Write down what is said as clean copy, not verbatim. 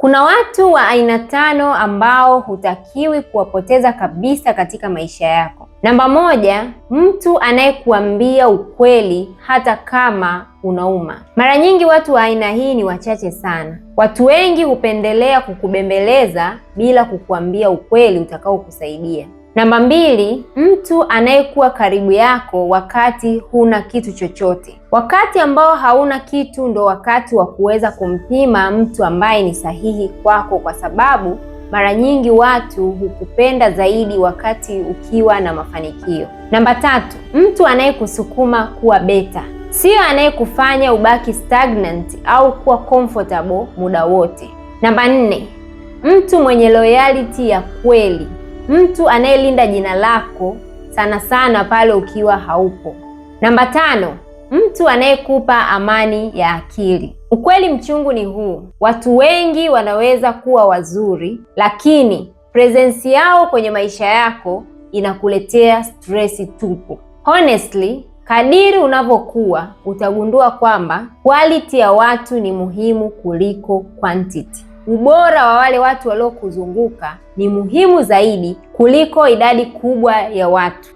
Kuna watu wa aina 5 ambao hutakiwi kuwapoteza kabisa katika maisha yako. Namba 1, mtu anayekuambia ukweli hata kama unauma. Mara nyingi watu wa aina hii ni wachache sana. Watu wengi hupendelea kukubembeleza bila kukuambia ukweli utakao kusaidia. Namba 2, mtu anayekuwa karibu yako wakati huna kitu chochote. Wakati ambao hauna kitu ndo wakati wa kuweza kumpima mtu ambaye ni sahihi kwako, kwa sababu mara nyingi watu hukupenda zaidi wakati ukiwa na mafanikio. Namba 3, mtu anayekusukuma kuwa beta, sio anayekufanya ubaki stagnant au kuwa comfortable muda wote. Namba 4, mtu mwenye loyalty ya kweli, mtu anayelinda jina lako sana sana pale ukiwa haupo. Namba 5, mtu anayekupa amani ya akili. Ukweli mchungu ni huu: watu wengi wanaweza kuwa wazuri, lakini presence yao kwenye maisha yako inakuletea stress tupu. Honestly, kadiri unavyokuwa utagundua kwamba quality ya watu ni muhimu kuliko quantity. Ubora wa wale watu waliokuzunguka ni muhimu zaidi kuliko idadi kubwa ya watu.